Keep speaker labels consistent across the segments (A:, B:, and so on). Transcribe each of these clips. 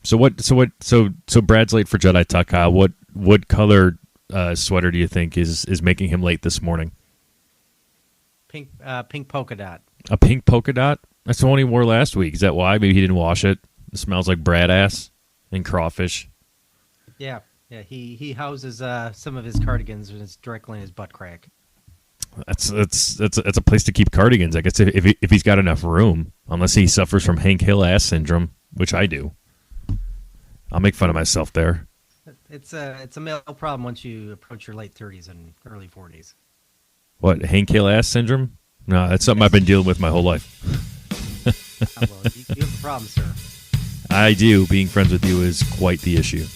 A: So Brad's late for Jedi Talk. Kyle, what color sweater do you think is making him late this morning?
B: Pink polka dot.
A: A pink polka dot? That's the one he wore last week. Is that why? Maybe he didn't wash it. It smells like Brad ass and crawfish.
B: Yeah. He houses some of his cardigans and it's directly in his butt crack.
A: That's a place to keep cardigans. I guess if he's got enough room, unless he suffers from Hank Hill ass syndrome, which I do. I'll make fun of myself there.
B: It's a male problem once you approach your late 30s and early 40s.
A: What, Hank Hill ass syndrome? No, that's something I've been dealing with my whole life.
B: Well, you have a problem, sir.
A: I do. Being friends with you is quite the issue.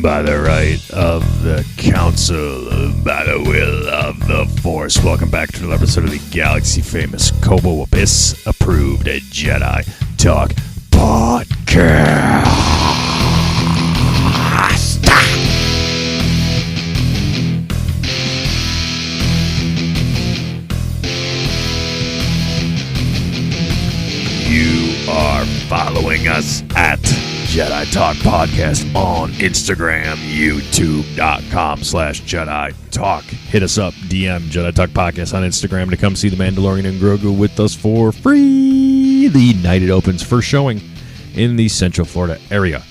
A: By the right of the Council, by the will of the Force. Welcome back to another episode of the Galaxy Famous Kobo Abyss approved Jedi Talk Podcast. You are following us at Jedi Talk Podcast on Instagram, youtube.com/Jedi Talk. Hit us up, DM Jedi Talk Podcast on Instagram to come see the Mandalorian and Grogu with us for free. The night it opens, first showing in the Central Florida area.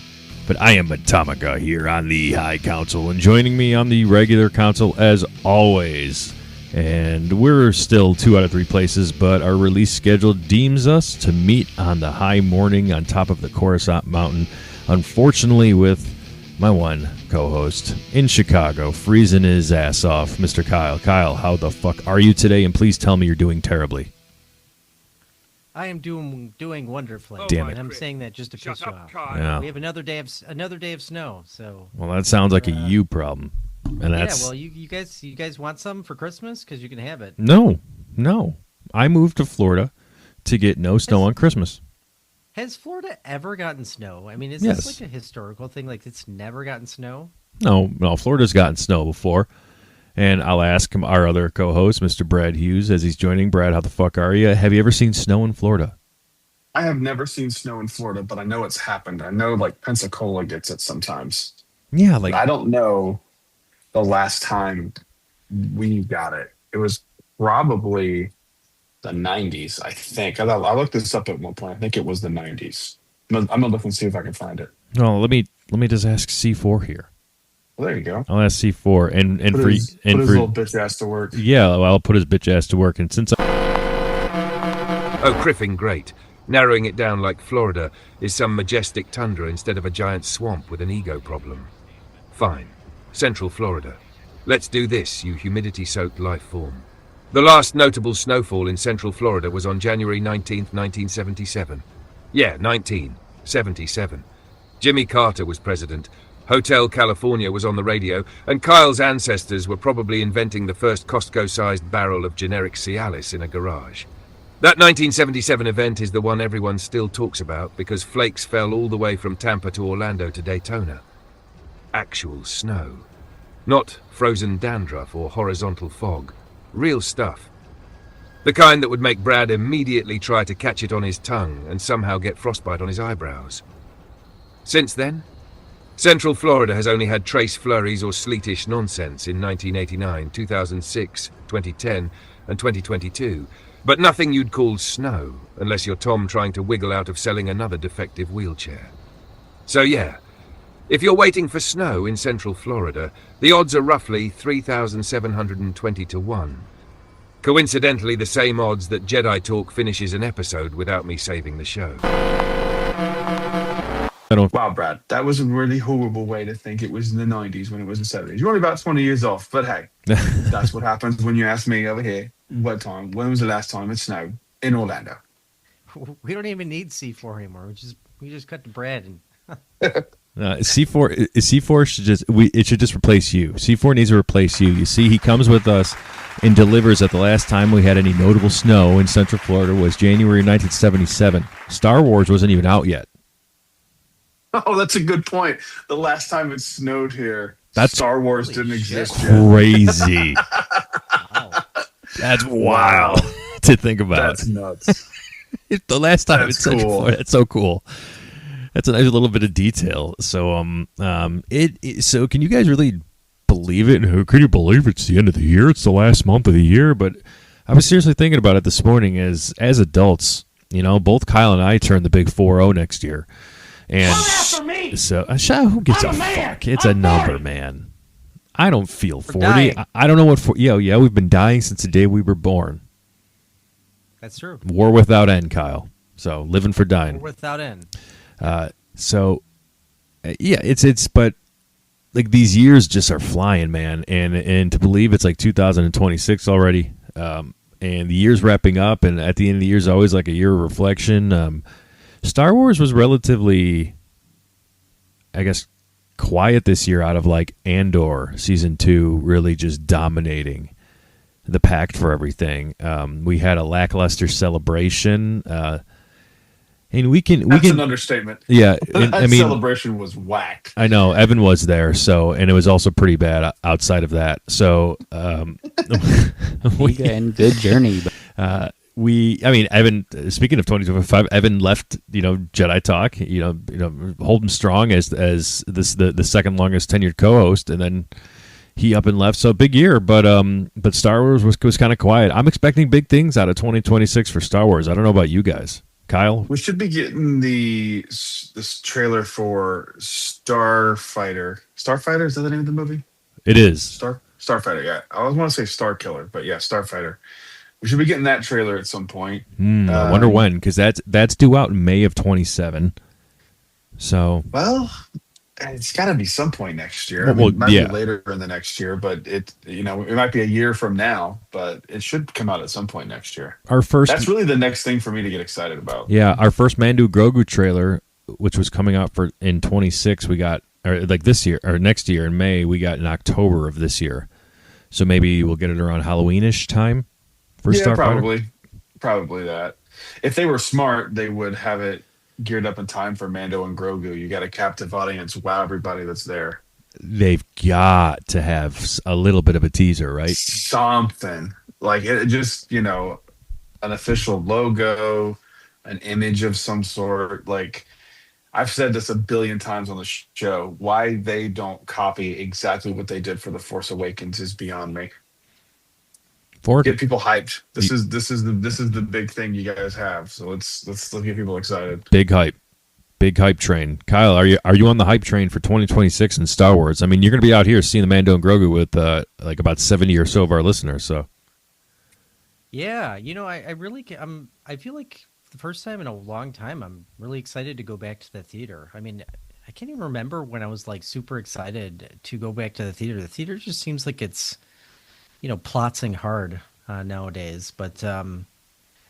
A: But I am Atomica here on the High Council, and joining me on the regular council as always. And we're still 2 out of 3 places, but our release schedule deems us to meet on the high morning on top of the Coruscant Mountain. Unfortunately, with my one co-host in Chicago, freezing his ass off, Mr. Kyle. Kyle, how the fuck are you today? And please tell me you're doing terribly.
B: I am doing wonderfully.
A: Damn it!
B: And I'm saying that just to piss you off.
A: Yeah.
B: We have another day of snow. So.
A: Well, that sounds like a you problem. And that's...
B: Yeah, well, you guys want some for Christmas? Because you can have it.
A: No. I moved to Florida to get no snow on Christmas.
B: Has Florida ever gotten snow? I mean, is
A: Yes.
B: this like a historical thing? Like it's never gotten snow?
A: No, Florida's gotten snow before. And I'll ask him, our other co-host, Mr. Brad Hughes, as he's joining. Brad, how the fuck are you? Have you ever seen snow in Florida?
C: I have never seen snow in Florida, but I know it's happened. I know, like, Pensacola gets it sometimes.
A: Yeah, like...
C: But I don't know the last time we got it. It was probably the 90s, I think. I looked this up at one point. I think it was the 90s. I'm gonna look and see if I can find it.
A: No, let me just ask C4 here.
C: Well, there you go.
A: I'll ask C4 and
C: put
A: for
C: his little bitch ass to work.
A: Yeah, well, I'll put his bitch ass to work. And since
D: Criffing, great. Narrowing it down like Florida is some majestic tundra instead of a giant swamp with an ego problem. Fine. Central Florida. Let's do this, you humidity-soaked life form. The last notable snowfall in Central Florida was on January 19th, 1977. Yeah, 1977. Jimmy Carter was president. Hotel California was on the radio, and Kyle's ancestors were probably inventing the first Costco-sized barrel of generic Cialis in a garage. That 1977 event is the one everyone still talks about because flakes fell all the way from Tampa to Orlando to Daytona. Actual snow. Not frozen dandruff or horizontal fog. Real stuff. The kind that would make Brad immediately try to catch it on his tongue and somehow get frostbite on his eyebrows. Since then, Central Florida has only had trace flurries or sleetish nonsense in 1989, 2006, 2010, and 2022, but nothing you'd call snow, unless you're Tom trying to wiggle out of selling another defective wheelchair. So yeah, if you're waiting for snow in Central Florida, the odds are roughly 3,720 to 1. Coincidentally, the same odds that Jedi Talk finishes an episode without me saving the show.
C: Wow, Brad, that was a really horrible way to think it was in the 90s when it was the 70s. You're only about 20 years off, but hey, that's what happens when you ask me over here, when was the last time it snowed in Orlando?
B: We don't even need C4 anymore. We just cut the bread and...
A: C4 should just replace you. C4 needs to replace you. You see, he comes with us and delivers that the last time we had any notable snow in Central Florida was January 1977. Star Wars wasn't even out yet.
C: Oh, that's a good point. The last time it snowed here, Star Wars didn't exist yet.
A: Crazy. Wow. That's wild to think about.
C: That's nuts.
A: The last time
C: That's
A: it's Central
C: cool.
A: Florida. It's so cool. That's a nice little bit of detail. So so can you guys really believe it? And can you believe it's the end of the year? It's the last month of the year. But I was seriously thinking about it this morning. As adults, both Kyle and I turn the big 4-0 next year. And so who gives a fuck? It's a number, man. I don't feel 40. I don't know what. Yeah, we've been dying since the day we were born.
B: That's true.
A: War without end, Kyle. So living for dying.
B: War without end.
A: But like these years just are flying, man. And to believe it's like 2026 already, and the year's wrapping up, and at the end of the year is always like a year of reflection. Star Wars was relatively, I guess, quiet this year out of like Andor Season 2 really just dominating the pact for everything. We had a lackluster celebration, and
C: That's an understatement.
A: Yeah,
C: That celebration was whack.
A: I know Evan was there, and it was also pretty bad outside of that. So,
E: and good journey.
A: Evan. Speaking of 2025, Evan left. Jedi Talk. Holding strong as the second longest tenured co-host, and then he up and left. So big year, but Star Wars was kind of quiet. I'm expecting big things out of 2026 for Star Wars. I don't know about you guys, Kyle.
C: We should be getting this trailer for Starfighter. Starfighter, is that the name of the movie?
A: It is
C: Starfighter. Yeah, I always want to say Star Killer, but yeah, Starfighter. We should be getting that trailer at some point.
A: I wonder when, because that's due out in May of 27. So,
C: well, it's got to be some point next year. It might be later in the next year, but it might be a year from now, but it should come out at some point next year. That's really the next thing for me to get excited about.
A: Yeah, our first Mando Grogu trailer, which was coming out in 26, we got, or like this year or next year in May, we got in October of this year. So maybe we'll get it around Halloweenish time.
C: Probably that. If they were smart, they would have it geared up in time for Mando and Grogu. You got a captive audience. Wow, everybody that's there.
A: They've got to have a little bit of a teaser, right?
C: Something like it, just an official logo, an image of some sort. Like I've said this a billion times on the show. Why they don't copy exactly what they did for the Force Awakens is beyond me. Get people hyped. This is the big thing you guys have. So let's get people excited.
A: Big hype train. Kyle, are you on the hype train for 2026 in Star Wars? I mean, you're going to be out here seeing the Mando and Grogu with like about 70 or so of our listeners. So
B: yeah, I feel like the first time in a long time, I'm really excited to go back to the theater. I mean, I can't even remember when I was like super excited to go back to the theater. The theater just seems like it's plotzing hard nowadays, but I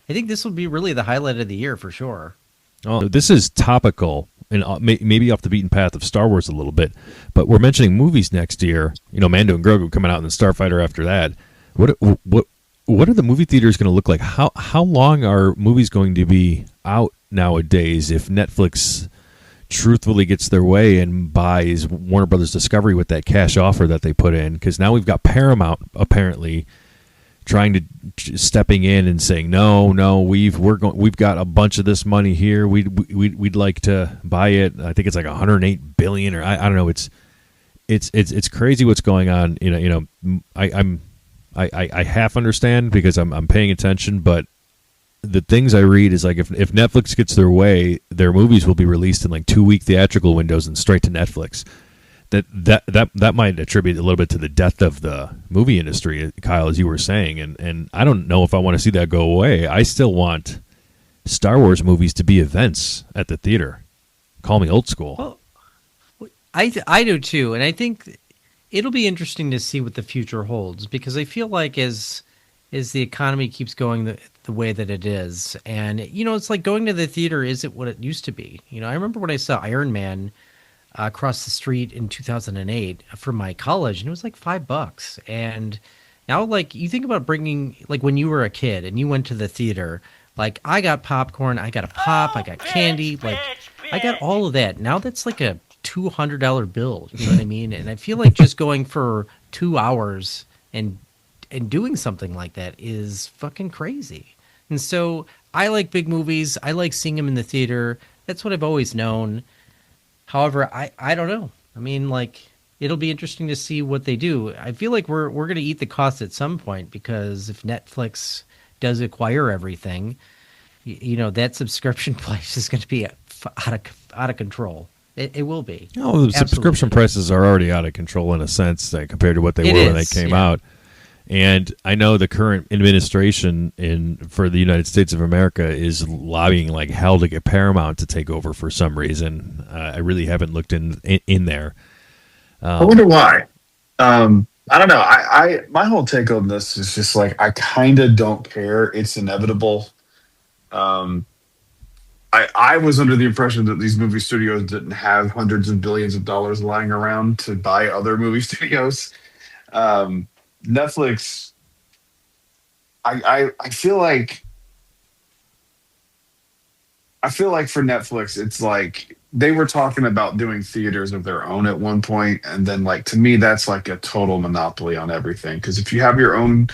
B: think this will be really the highlight of the year for sure.
A: Oh, this is topical and maybe off the beaten path of Star Wars a little bit, but we're mentioning movies next year. Mando and Grogu coming out, and then Starfighter after that. What are the movie theaters going to look like? How long are movies going to be out nowadays if Netflix truthfully gets their way and buys Warner Brothers Discovery with that cash offer that they put in? Because now we've got Paramount apparently stepping in and saying no, we've got a bunch of this money here. We'd like to buy it. I think it's like 108 billion, or I don't know. It's crazy what's going on. I half understand because I'm paying attention, but the things I read is like if Netflix gets their way, their movies will be released in like 2-week theatrical windows and straight to Netflix. That might attribute a little bit to the death of the movie industry, Kyle, as you were saying, and I don't know if I want to see that go away. I still want Star Wars movies to be events at the theater. Call me old school.
B: Well, I do too, and I think it'll be interesting to see what the future holds, because I feel like as the economy keeps going the way that it is, and it's like going to the theater isn't what it used to be. I remember when I saw Iron Man across the street in 2008 from my college, and it was like $5. And now, like, you think about bringing, like, when you were a kid and you went to the theater, like, I got popcorn, I got a pop, I got candy, like, I got all of that. Now that's like a $200 bill, you know what I mean? And I feel like just going for 2 hours and doing something like that is fucking crazy. And so I like big movies. I like seeing them in the theater. That's what I've always known. However, I don't know. I mean, like, it'll be interesting to see what they do. I feel like we're going to eat the cost at some point, because if Netflix does acquire everything, that subscription price is going to be out of control. It will be.
A: Oh, the subscription prices are already out of control in a sense compared to what they were when they came out. And I know the current administration for the United States of America is lobbying like hell to get Paramount to take over for some reason. I really haven't looked in there.
C: I wonder why. I don't know. I my whole take on this is just like, I kind of don't care. It's inevitable. I was under the impression that these movie studios didn't have hundreds of billions of dollars lying around to buy other movie studios. Netflix, I feel like for Netflix, it's like they were talking about doing theaters of their own at one point, and then, like, to me, that's like a total monopoly on everything. Because if you have your own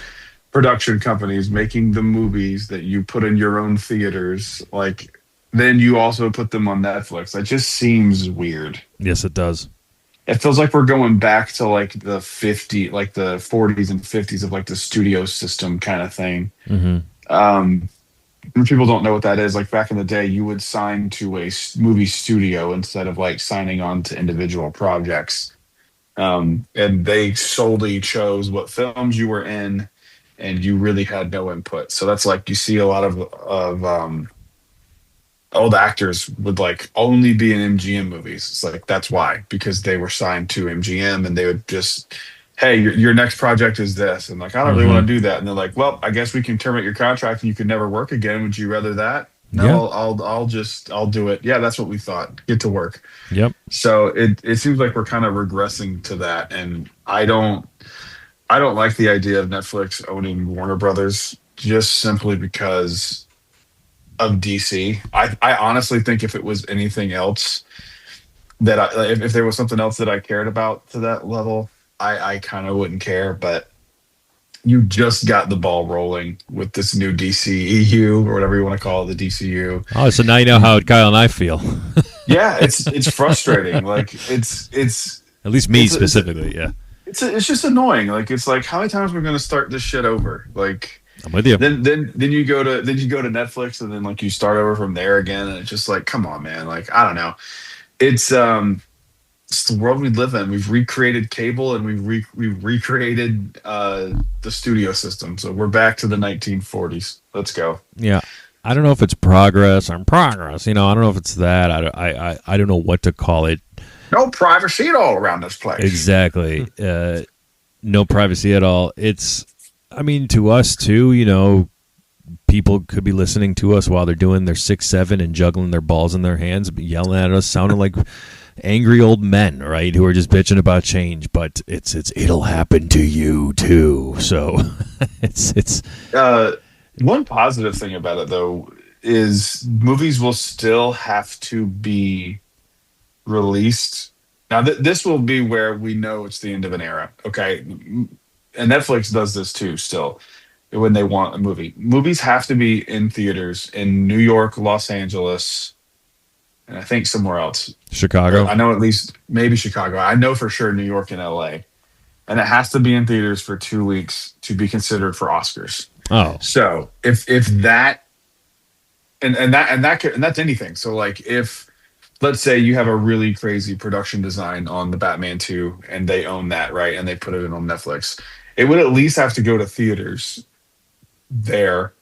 C: production companies making the movies that you put in your own theaters, like, then you also put them on Netflix. That just seems weird.
A: Yes, it does.
C: It feels like we're going back to like the 40s and 50s of like the studio system kind of thing.
A: Mm-hmm.
C: People don't know what that is. Like, back in the day, you would sign to a movie studio instead of like signing on to individual projects. And they solely chose what films you were in, and you really had no input. So that's like, you see a lot of old actors would like only be in MGM movies. It's like, that's why, because they were signed to MGM, and they would just, hey, your next project is this, and like, I don't really want to do that. And they're like, well, I guess we can terminate your contract and you can never work again. Would you rather that? No, yeah. I'll do it. Yeah, that's what we thought. Get to work.
A: Yep.
C: So it seems like we're kind of regressing to that, and I don't like the idea of Netflix owning Warner Brothers, just simply because of DC. I honestly think if it was anything else that if there was something else that I cared about to that level, I kind of wouldn't care. But you just got the ball rolling with this new DCEU, or whatever you want to call it, the DCU.
A: Oh, so now you know how Kyle and I feel.
C: Yeah, it's frustrating. Like, it's
A: at least me specifically. Yeah,
C: it's just annoying. Like, it's like, how many times are we going to start this shit over? Like,
A: I'm with you.
C: Then you go to Netflix, and then like you start over from there again, and it's just like, come on, man. Like, I don't know. It's the world we live in. We've recreated cable, and we've recreated the studio system. So we're back to the 1940s. Let's go.
A: Yeah. I don't know if it's progress or progress. I don't know if it's that. I don't know what to call it.
C: No privacy at all around this place.
A: Exactly. No privacy at all. It's, I mean, to us too, people could be listening to us while they're doing their 6-7 and juggling their balls in their hands, yelling at us, sounding like angry old men, right? Who are just bitching about change. But it'll happen to you too. So it's
C: one positive thing about it, though, is movies will still have to be released. Now, this will be where we know it's the end of an era. Okay. And Netflix does this too still, when they want a movie. Movies have to be in theaters in New York, Los Angeles, and I think somewhere else.
A: Chicago.
C: I know at least maybe Chicago. I know for sure New York and LA. And it has to be in theaters for 2 weeks to be considered for Oscars.
A: Oh.
C: So if that and that's anything. So like, if let's say you have a really crazy production design on the Batman 2 and they own that, right? And they put it in on Netflix. It would at least have to go to theaters there,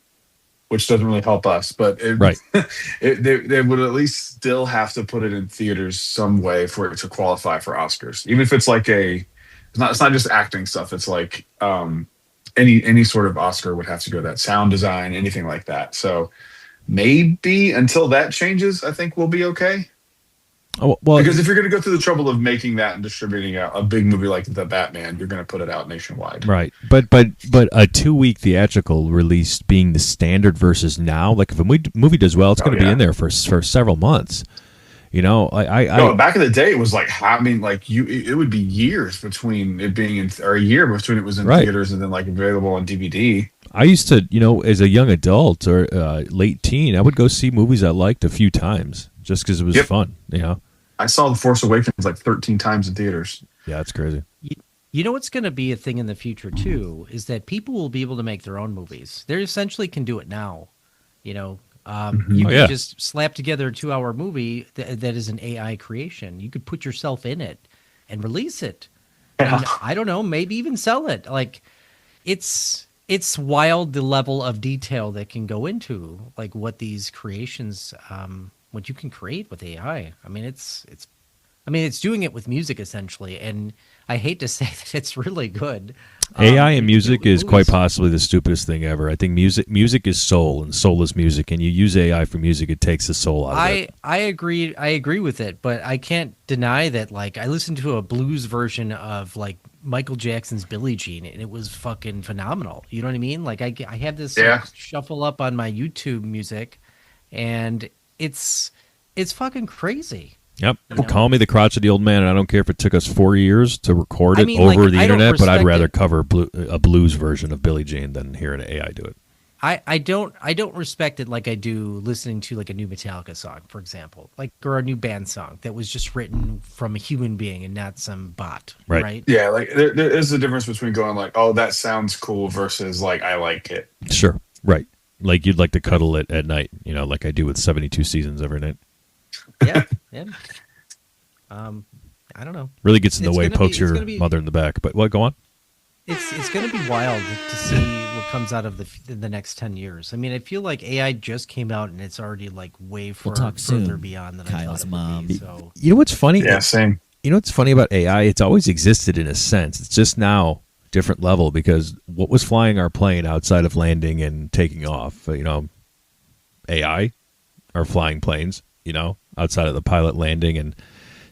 C: which doesn't really help us, but they would at least still have to put it in theaters some way for it to qualify for Oscars. Even if it's like it's not just acting stuff. It's like any sort of Oscar would have to go to that, sound design, anything like that. So maybe until that changes, I think we'll be okay.
A: Oh, well,
C: because if you're going to go through the trouble of making that and distributing a big movie like The Batman, you're going to put it out nationwide.
A: Right. But a 2-week theatrical release being the standard versus now, like if a movie does well, it's going to be in there for several months. You know,
C: No, back in the day, it was like, I mean, like it would be years between it being in, or a year between it was in
A: Right.
C: theaters and then like available on DVD.
A: I used to, you know, as a young adult or late teen, I would go see movies I liked a few times just because it was fun. You know,
C: I saw The Force Awakens like 13 times in theaters.
A: yeah, it's crazy.
B: You know what's going to be a thing in the future too is that people will be able to make their own movies. They essentially can do it now. You know, you can just slap together a 2-hour movie that is an AI creation. You could put yourself in it and release it.
C: Yeah.
B: And I don't know, maybe even sell it. Like, it's wild the level of detail that can go into like what these creations, what you can create with AI. I mean, it's doing it with music essentially, and I hate to say that it's really good.
A: AI and music is
B: movies.
A: quite possibly the stupidest thing ever. I think music is soul, and soul is music. And you use AI for music, it takes the soul out of it.
B: I agree with it, but I can't deny that. Like, I listened to a blues version of like Michael Jackson's Billie Jean, and it was fucking phenomenal. You know what I mean? Like, I have this shuffle up on my YouTube music, and it's fucking crazy.
A: Yep.
B: You know?
A: Call me the crotch of the old man, and I don't care if it took us 4 years to record it over the
B: I don't
A: internet, but I'd
B: respect
A: rather
B: it.
A: cover a blues version of Billie Jean than hear an AI do it.
B: I don't respect it like I do listening to like a new Metallica song, for example, like, or a new band song that was just written from a human being and not some bot, right?
C: Yeah, like there is a difference between going like, oh, that sounds cool versus like, I like it.
A: Sure. Right. Like you'd like to cuddle it at night, you know, like I do with 72 Seasons every night.
B: Yeah. I don't know.
A: Really gets in the
B: It's
A: way,
B: gonna
A: pokes
B: be- it's
A: your
B: gonna be-
A: mother in the back. But what? Go on.
B: It's going to be wild to see what comes out of the next 10 years. I mean, I feel like AI just came out and it's already like way
F: We'll talk
B: further
F: soon,
B: beyond than
F: Kyle's
B: I thought it
F: mom.
B: would be. So
A: You know what's funny?
C: Yeah, same.
A: You know what's funny about AI? It's always existed in a sense. It's just now different level because what was flying our plane outside of landing and taking off? You know, AI are flying planes. You know, outside of the pilot landing and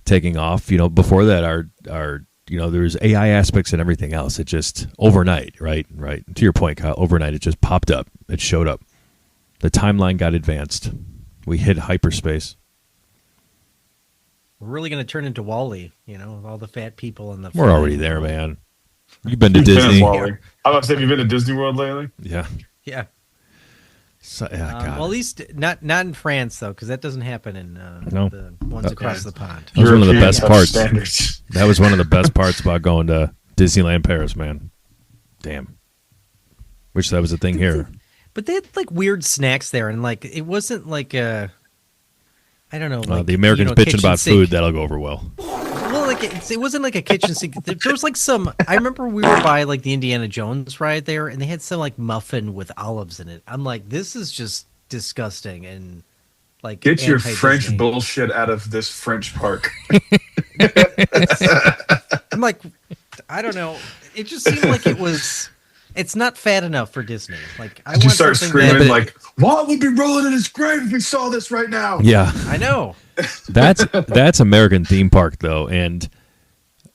A: taking off. You know, before that, our you know, there's AI aspects and everything else. It just overnight, right? To your point, Kyle. Overnight, it just popped up. It showed up. The timeline got advanced. We hit hyperspace.
B: we're really going to turn into Wall-E, you know, with all the fat people and the.
A: We're already there, man. You've been to Disney.
C: Wally. I was about to say, have you been to Disney World lately?
A: Yeah.
B: Yeah.
A: So, yeah, God.
B: Well, at least not in France though, because that doesn't happen in
A: No.
B: the ones across the pond.
A: That was one of the
C: Europeans
A: best
C: have
A: parts.
C: standards.
A: That was one of the best parts about going to Disneyland Paris, man. Damn. Wish that was a thing here.
B: But they had like weird snacks there, and like it wasn't like a. I don't know. Like,
A: The Americans
B: you know,
A: bitching
B: kitchen
A: about
B: sink.
A: food, that'll go over well.
B: Well, like it wasn't like a kitchen sink. There was like some. I remember we were by like the Indiana Jones ride there, and they had some like muffin with olives in it. I'm like, this is just disgusting and like.
C: Get your
B: anti-Disney.
C: French bullshit out of this French park.
B: I'm like, I don't know. It just seemed like it was. It's not fat enough for Disney. Like I
C: You
B: want
C: start
B: something
C: screaming
B: that-
C: like, Walt would be rolling in his grave if he saw this right now.
A: Yeah.
B: I know.
A: That's American theme park though, and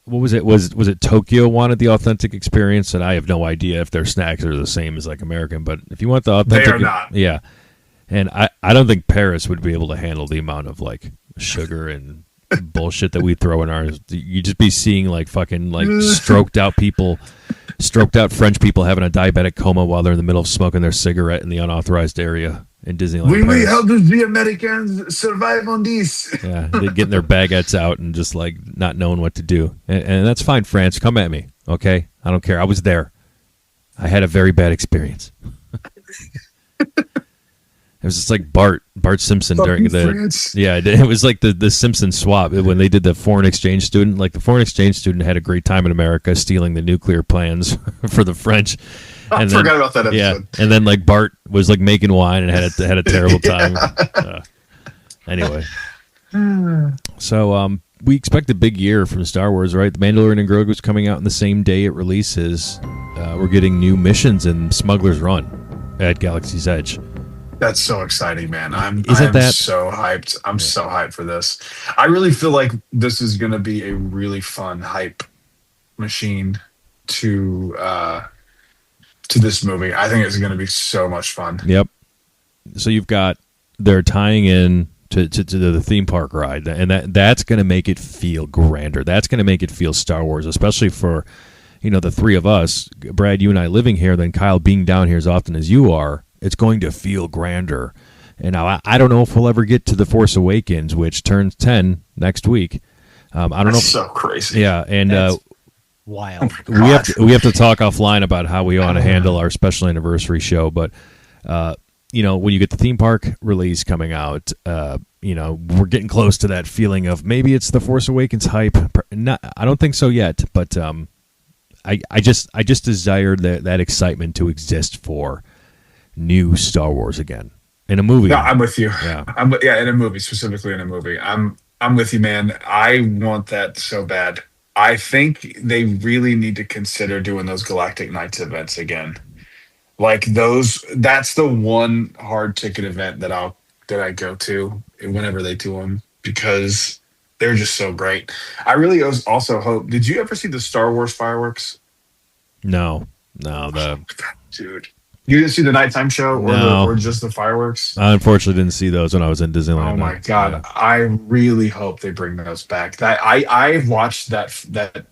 A: what was it? Was it Tokyo wanted the authentic experience? And I have no idea if their snacks are the same as like American, but if you want the authentic,
C: They are not.
A: Yeah, and I don't think Paris would be able to handle the amount of like sugar and bullshit that we throw in ours. You'd just be seeing like fucking like stroked out French people having a diabetic coma while they're in the middle of smoking their cigarette in the unauthorized area in Disneyland. Paris.
C: how does the Americans survive on this?
A: Yeah, they're getting their baguettes out and just like not knowing what to do. And that's fine, France. Come at me, okay? I don't care. I was there. I had a very bad experience. It was just like Bart Simpson during the
C: France.
A: yeah. It was like the Simpson swap when they did the foreign exchange student. Like the foreign exchange student had a great time in America, stealing the nuclear plans for the French.
C: I forgot about that episode.
A: Yeah, and then like Bart was like making wine and had a terrible time. Anyway, so we expect a big year from Star Wars, right? The Mandalorian and Grogu is coming out on the same day it releases. We're getting new missions in Smuggler's Run at Galaxy's Edge.
C: That's so exciting, man. I'm
A: Isn't that-
C: so hyped. I'm so hyped for this. I really feel like this is going to be a really fun hype machine to this movie. I think it's going to be so much fun.
A: Yep. So they're tying in to the theme park ride, and that's going to make it feel grander. That's going to make it feel Star Wars, especially for the three of us, Brad, you and I living here, then Kyle being down here as often as you are. It's going to feel grander. And now I don't know if we'll ever get to the Force Awakens, which turns 10 next week. I don't know.
C: That's so crazy.
A: Yeah, and
B: wild.
A: we have to talk offline about how we want to handle our special anniversary show. But when you get the theme park release coming out, we're getting close to that feeling of maybe it's the Force Awakens hype. I don't think so yet, but I just desire that excitement to exist for new Star Wars again in a movie.
C: No, I'm with you.
A: Yeah,
C: in a movie, specifically in a movie. I'm with you, man. I want that so bad. I think they really need to consider doing those Galactic Nights events again. Like that's the one hard ticket event that I go to whenever they do them, because they're just so great. I really also hope. Did you ever see the Star Wars fireworks?
A: No.
C: Dude, you didn't see the nighttime show or just the fireworks?
A: I unfortunately didn't see those when I was in Disneyland.
C: Oh my God! Yeah. I really hope they bring those back. I watched that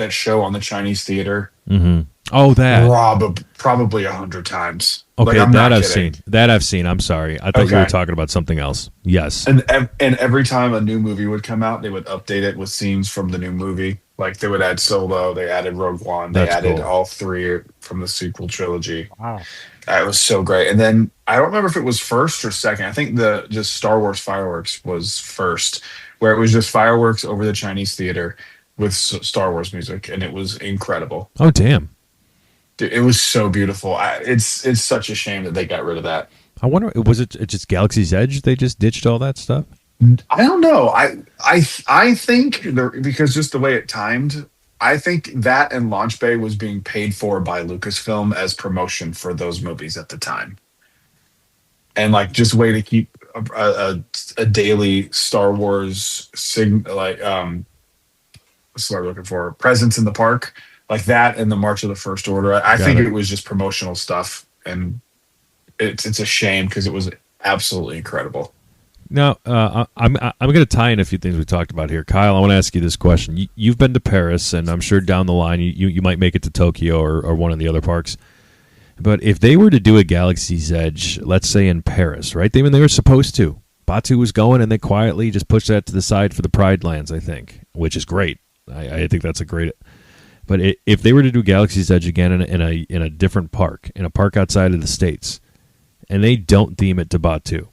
C: show on the Chinese theater.
A: Mm-hmm. Oh, that
C: probably 100 times.
A: Okay,
C: like,
A: that I've seen. That I've seen. I'm sorry. I thought you were talking about something else. Yes.
C: And every time a new movie would come out, they would update it with scenes from the new movie. Like they would add Solo, they added Rogue One, they added all three from the sequel trilogy.
B: Wow.
C: It was so great. And then I don't remember if it was first or second. I think just Star Wars fireworks was first, where it was just fireworks over the Chinese theater with Star Wars music, and it was incredible.
A: Oh, damn.
C: Dude, it was so beautiful. It's such a shame that they got rid of that.
A: I wonder, was it just Galaxy's Edge? They just ditched all that stuff?
C: I don't know. I think because just the way it timed, I think that and Launch Bay was being paid for by Lucasfilm as promotion for those movies at the time, and like just way to keep a daily Star Wars what's the word I'm looking for, presence in the park, like that and the March of the First Order. I think it was just promotional stuff, and it's a shame because it was absolutely incredible.
A: Now, I'm going to tie in a few things we talked about here. Kyle, I want to ask you this question. You've been to Paris, and I'm sure down the line you might make it to Tokyo or one of the other parks. But if they were to do a Galaxy's Edge, let's say in Paris, right? They were supposed to. Batu was going, and they quietly just pushed that to the side for the Pride Lands, I think, which is great. I think that's a great. But if they were to do Galaxy's Edge again in a different park, in a park outside of the States, and they don't theme it to Batu,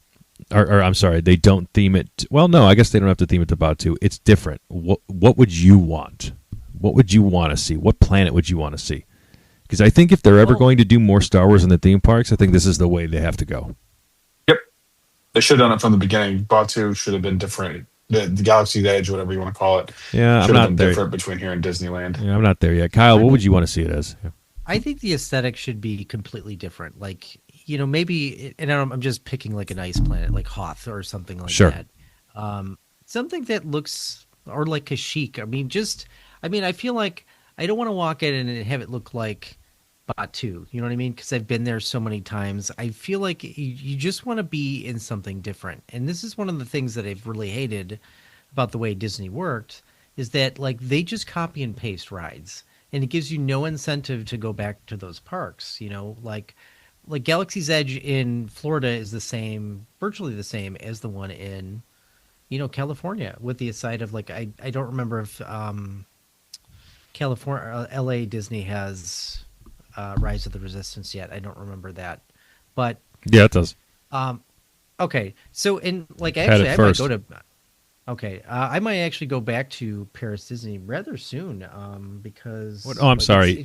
A: or I'm sorry, they don't theme it. Well, no, I guess they don't have to theme it to Batu. It's different. What would you want? What would you want to see? What planet would you want to see? Because I think if they're ever going to do more Star Wars in the theme parks, I think this is the way they have to go.
C: Yep, they should have done it from the beginning. Batu should have been different. The Galaxy's Edge, whatever you want to call it.
A: Yeah,
C: should
A: I'm
C: have
A: not
C: been
A: there.
C: Different between here and Disneyland.
A: Yeah, I'm not there yet. Kyle, what would you want to see it as? Yeah.
B: I think the aesthetic should be completely different. Like, maybe, and I'm just picking like an ice planet, like Hoth or something like that. Something that looks, or like Kashyyyk. I feel like I don't want to walk in and have it look like Batu. You know what I mean? Because I've been there so many times. I feel like you just want to be in something different. And this is one of the things that I've really hated about the way Disney worked, is that like they just copy and paste rides. And it gives you no incentive to go back to those parks, like Galaxy's Edge in Florida is virtually the same as the one in, California, with the aside of like, I don't remember if California, LA Disney has Rise of the Resistance yet. I don't remember that, but
A: yeah, it does.
B: Okay. So I might go to, I might actually go back to Paris Disney rather soon, because.
A: What? Oh, I'm sorry.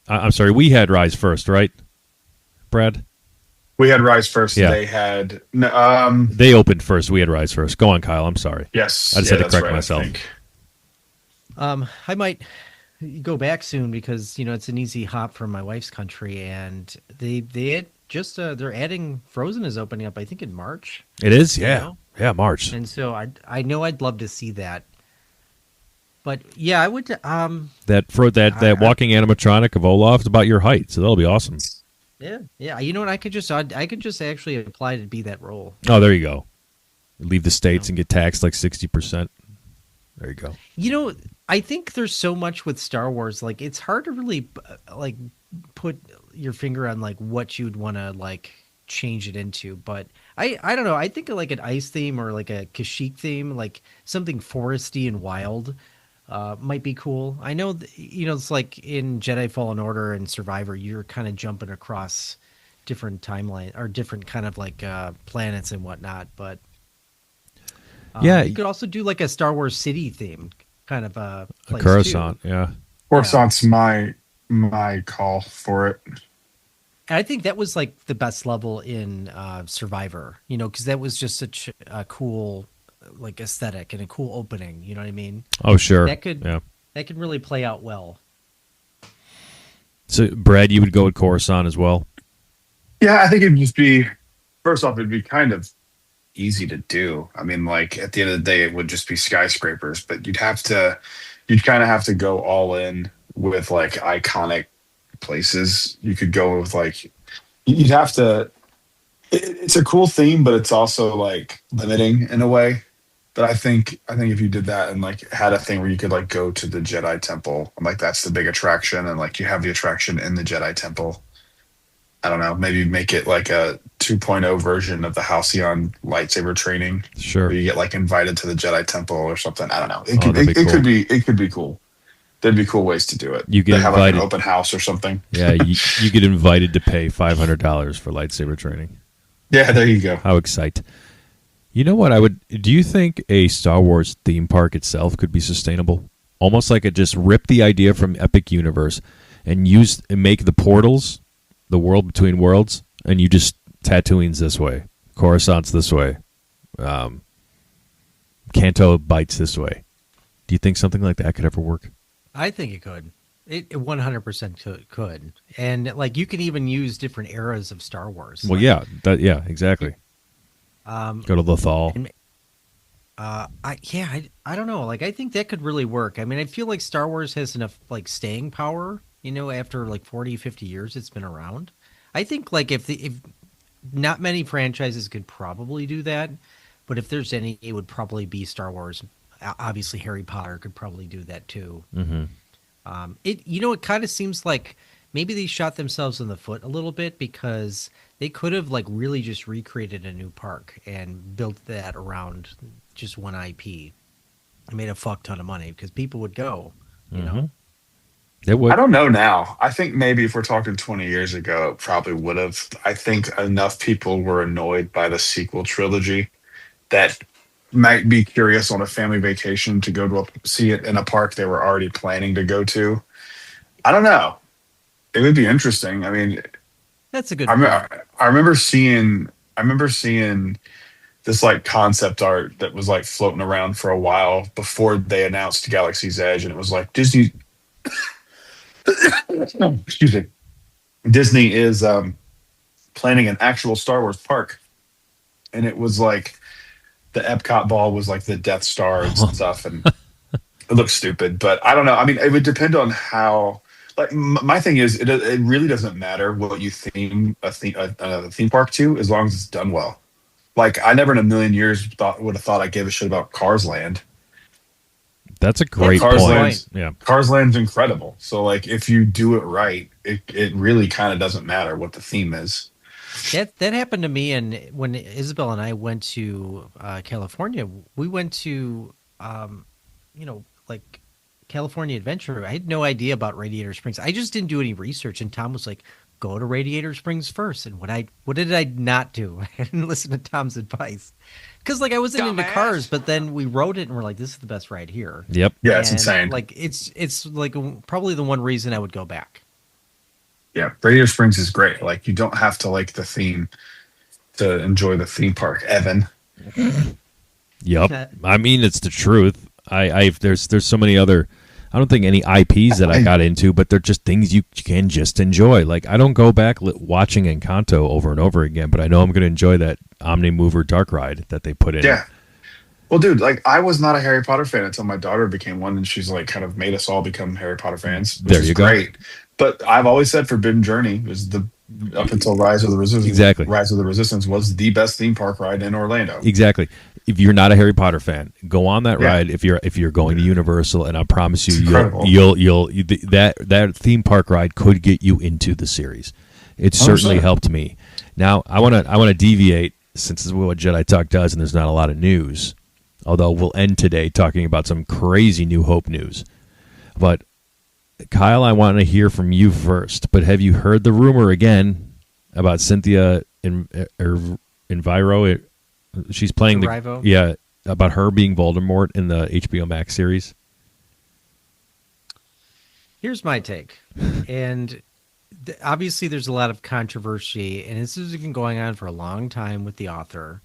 A: I'm sorry. We had Rise first, right, Brad?
C: We had Rise first.
A: Yeah.
C: They had.
A: They opened first. We had Rise first. Go on, Kyle. I'm sorry.
C: Yes.
A: I just had to correct myself.
B: I might go back soon because it's an easy hop from my wife's country, and they had just they're adding Frozen is opening up, I think, in March.
A: It is, yeah. Yeah, March.
B: And so I know I'd love to see that. But yeah, I would.
A: That walking animatronic of Olaf is about your height, so that'll be awesome.
B: Yeah. You know what? I could just actually apply to be that role.
A: Oh, there you go. Leave the States and get taxed like 60%. There you go.
B: You know, I think there's so much with Star Wars. Like, it's hard to really like put your finger on like what you'd want to like change it into. But I don't know. I think like an ice theme or like a Kashyyyk theme, like something foresty and wild, might be cool. I know, it's like in Jedi Fallen Order and Survivor, you're kind of jumping across different timeline or different kind of like planets and whatnot. But
A: yeah,
B: you could also do like a Star Wars city theme kind of place
A: Coruscant.
B: too.
A: Yeah,
C: Coruscant's my call for it.
B: And I think that was like the best level in Survivor, because that was just such a cool like aesthetic and a cool opening. You know what I mean?
A: Oh, sure.
B: That could really play out well.
A: So, Brad, you would go with Coruscant as well?
C: Yeah, I think it'd just be, first off, it'd be kind of easy to do. I mean, like at the end of the day, it would just be skyscrapers, but you'd kind of have to go all in with like iconic places. You could go with like, you'd have to, it's a cool theme, but it's also like limiting in a way. But I think if you did that and like had a thing where you could like go to the Jedi Temple and like that's the big attraction, and like you have the attraction in the Jedi Temple. I don't know, maybe make it like a 2.0 version of the Halcyon lightsaber training.
A: Sure.
C: Where you get like invited to the Jedi Temple or something. I don't know. It could be cool. There'd be cool ways to do it.
A: You get
C: have
A: invited,
C: like an open house or something.
A: Yeah, you get invited to pay $500 for lightsaber training.
C: Yeah, there you go.
A: How exciting. You know what do you think a Star Wars theme park itself could be sustainable? Almost like it just rip the idea from Epic Universe and make the portals, the world between worlds, and you just Tatooine's this way, Coruscant's this way, Canto Bites this way. Do you think something like that could ever work?
B: I think it could. It 100% could. And like you can even use different eras of Star Wars.
A: Well,
B: like,
A: exactly. Go to Lothal.
B: And, I don't know. Like I think that could really work. I mean, I feel like Star Wars has enough like staying power, after like 40, 50 years it's been around. I think like if not many franchises could probably do that, but if there's any, it would probably be Star Wars. Obviously Harry Potter could probably do that too.
A: Mm-hmm.
B: It kind of seems like maybe they shot themselves in the foot a little bit because they could have like really just recreated a new park and built that around just one IP. I made a fuck ton of money because people would go, you know.
A: It would.
C: I don't know now. I think maybe if we're talking 20 years ago, it probably would have. I think enough people were annoyed by the sequel trilogy that might be curious on a family vacation to go to see it in a park they were already planning to go to. I don't know. It would be interesting. I mean,
B: that's a good.
C: I remember seeing this like concept art that was like floating around for a while before they announced Galaxy's Edge, and it was like Disney. Excuse me. Disney is planning an actual Star Wars park, and it was like the Epcot ball was like the Death Star and stuff, and it looks stupid. But I don't know. I mean, it would depend on how. Like my thing is, it really doesn't matter what you theme a theme park to, as long as it's done well. Like I never in a million years would have thought I gave a shit about Cars Land.
A: That's a great point. Yeah,
C: Cars Land's incredible. So like if you do it right, it really kind of doesn't matter what the theme is.
B: That happened to me, and when Isabel and I went to California, we went to like California Adventure. I had no idea about Radiator Springs. I just didn't do any research, and Tom was like, "Go to Radiator Springs first." And what did I not do? I didn't listen to Tom's advice because like I wasn't into cars, but then we rode it and we're like, "This is the best ride here."
A: Yep.
C: Yeah, it's insane.
B: Like it's like probably the one reason I would go back.
C: Yeah, Radiator Springs is great. Like you don't have to like the theme to enjoy the theme park, Evan.
A: Yep. I mean, it's the truth. There's so many other. I don't think any IPs that I got into, but they're just things you can just enjoy. Like I don't go back watching Encanto over and over again, but I know I'm going to enjoy that Omni Mover Dark Ride that they put in.
C: Yeah. Well, dude, like I was not a Harry Potter fan until my daughter became one, and she's like kind of made us all become Harry Potter fans. Which
A: There you
C: is
A: go.
C: Great. But I've always said Forbidden Journey was the up until Rise of the Resistance.
A: Exactly.
C: Rise of the Resistance was the best theme park ride in Orlando.
A: Exactly. If you're not a Harry Potter fan, go on that
C: Yeah.
A: ride. If you're going to Universal, and I promise you,
C: It's incredible.
A: that theme park ride could get you into the series. It certainly
C: 100%.
A: helped me. Now I want to deviate, since this is what Jedi Talk does, and there's not a lot of news. Although we'll end today talking about some crazy New Hope news. But Kyle, I want to hear from you first. But have you heard the rumor again about Cynthia Enviro? She's playing
B: Erivo?
A: about her being Voldemort in the HBO Max series.
B: Here's my take, and obviously there's a lot of controversy, and this has been going on for a long time with the author,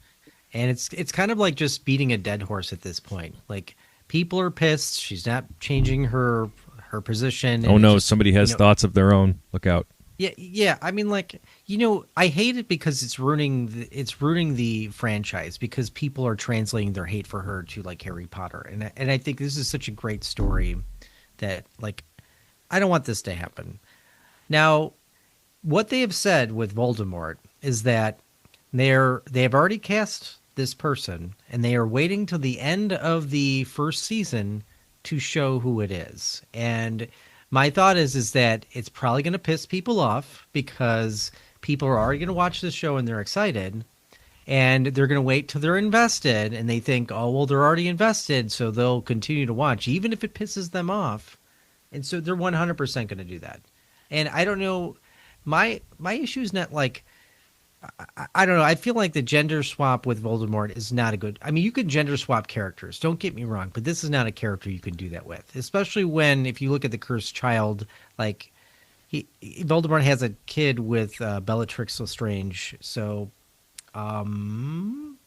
B: and it's kind of like just beating a dead horse at this point. Like, people are pissed. She's not changing her position.
A: Oh no, somebody has thoughts of their own. Look out.
B: Yeah. I mean, like, I hate it because it's ruining the franchise, because people are translating their hate for her to like Harry Potter, and I think this is such a great story that, like, I don't want this to happen. Now, what they have said with Voldemort is that they have already cast this person, and they are waiting till the end of the first season to show who it is. And my thought is that it's probably going to piss people off, because people are already going to watch this show and they're excited, and they're going to wait till they're invested, and they think, oh, well, they're already invested, so they'll continue to watch, even if it pisses them off. And so they're 100% going to do that. And I don't know, my issue is not like, I don't know. I feel like the gender swap with Voldemort is not a good. I mean, you can gender swap characters. Don't get me wrong, but this is not a character you can do that with. Especially when, if you look at the Cursed Child, like Voldemort has a kid with Bellatrix Lestrange. So, doesn't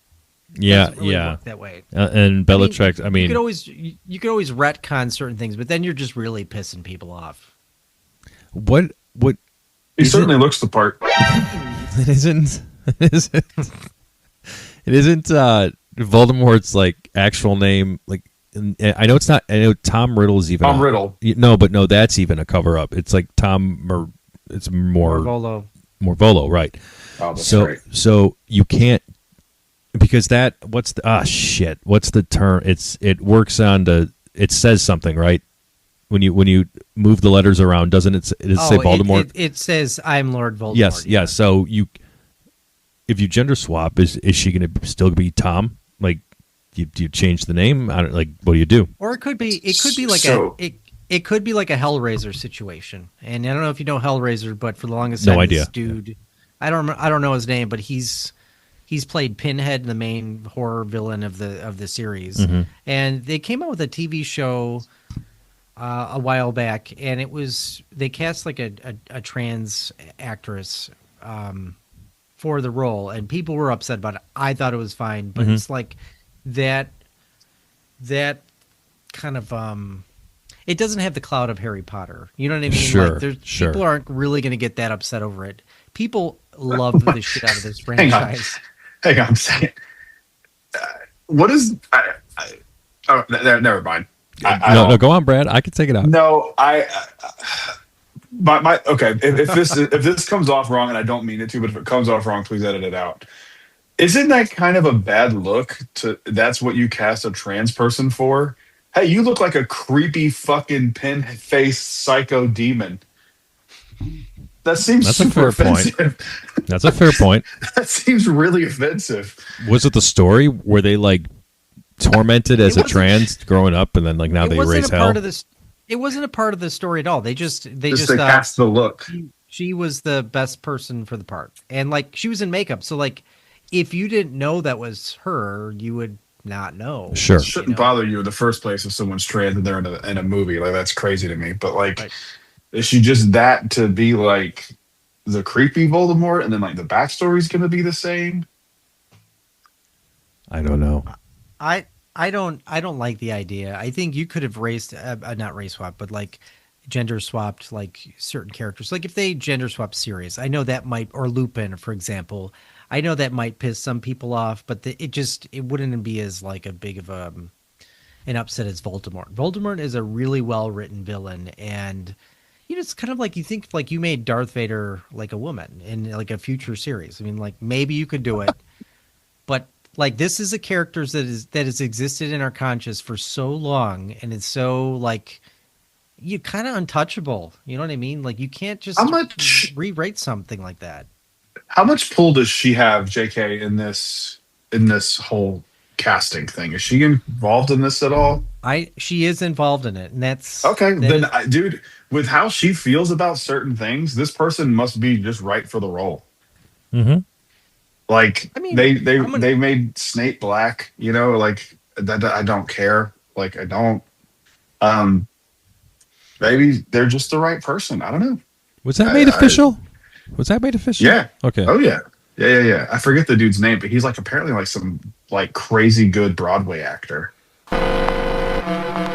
B: really work that way.
A: And Bellatrix. I mean,
B: you could always retcon certain things, but then you're just really pissing people off.
A: What?
C: He certainly looks the part.
A: It isn't. It isn't Voldemort's like actual name. Like, I know it's not. I know Tom Riddle's even.
C: Tom Riddle.
A: No, but no, that's even a cover up. It's like Tom. It's more Morvolo, right?
C: Oh, that's right.
A: So you can't, because that. What's the shit? What's the term? It works on the. It says something, right? When you move the letters around, doesn't it say Voldemort?
B: It says I'm Lord Voldemort.
A: Yes, yeah. So if you gender swap, is she going to still be Tom? Like, do you change the name? I don't, like, what do you do?
B: Or it could be like it could be like a Hellraiser situation. And I don't know if you know Hellraiser, but for the longest time,
A: idea.
B: This dude, I don't know his name, but he's played Pinhead, the main horror villain of the series.
A: Mm-hmm.
B: And they came out with a TV show a while back, and they cast like a trans actress for the role, and people were upset about it. I thought it was fine, but it's like that kind of it doesn't have the cloud of Harry Potter. You know what I mean?
A: Sure,
B: like,
A: sure.
B: People aren't really going to get that upset over it. People love the shit out of this franchise.
C: Hang on a second. What is? Never mind.
A: No, go on, Brad. I can take it out.
C: No, okay. If this comes off wrong, and I don't mean it to, but if it comes off wrong, please edit it out. Isn't that kind of a bad look? That's what you cast a trans person for? Hey, you look like a creepy fucking pin-faced psycho demon. That seems
A: That's a
C: super
A: fair
C: offensive.
A: point. That's a fair point.
C: That seems really offensive.
A: Was it the story where they like tormented as a trans growing up, and then like now they raise hell?
B: It wasn't a part of the story at all. They just
C: cast the look.
B: She was the best person for the part, and like she was in makeup. So like, if you didn't know that was her, you would not know.
A: Sure,
C: it shouldn't bother you in the first place if someone's trans and they're in a movie. Like, that's crazy to me. But like,
B: right.
C: Is she just that to be like the creepy Voldemort, and then like the backstory's going to be the same?
A: I don't know.
B: I don't like the idea. I think you could have not race swap, but like gender swapped like certain characters. Like if they gender swap Sirius, I know that might, or Lupin, for example, I know that might piss some people off, but it wouldn't be as like a big of an upset as Voldemort. Voldemort is a really well written villain, and it's kind of like you think like you made Darth Vader like a woman in like a future series. I mean, like maybe you could do it, but like this is a character that has existed in our conscious for so long, and it's so like you kind of untouchable. You know what I mean? Like you can't just rewrite something like that.
C: How much pull does she have, JK, in this whole casting thing? Is she involved in this at all?
B: She is involved in it, and that's
C: okay. Then, dude, with how she feels about certain things, this person must be just right for the role.
A: Mm-hmm.
C: Like, I mean, they made Snape black. You know, like that. I don't care. Like, I don't. Maybe they're just the right person. I don't know.
A: Was that made official? Was that made official?
C: Yeah.
A: Okay.
C: Oh yeah. Yeah. I forget the dude's name, but he's like apparently like some like crazy good Broadway actor.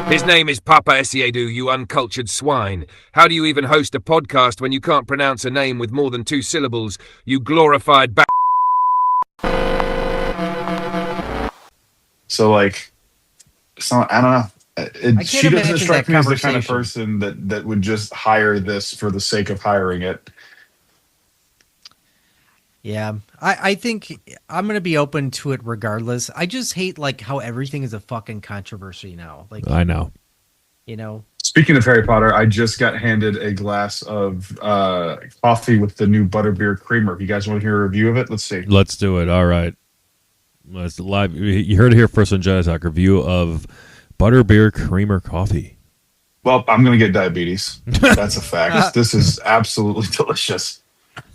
D: His name is Papa Essiedu, you uncultured swine. How do you even host a podcast when you can't pronounce a name with more than 2 syllables, you glorified
C: So like, I don't know. She doesn't strike me as the kind of person that would just hire this for the sake of hiring it.
B: Yeah, I think I'm gonna be open to it regardless. I just hate like how everything is a fucking controversy now. Like
A: I know,
B: you know.
C: Speaking of Harry Potter, I just got handed a glass of coffee with the new butterbeer creamer. You guys want to hear a review of it? Let's see.
A: Let's do it. All right, let's live. You heard it here first on Jedi Talk. Review of butterbeer creamer coffee.
C: Well, I'm gonna get diabetes. That's a fact. This is absolutely delicious.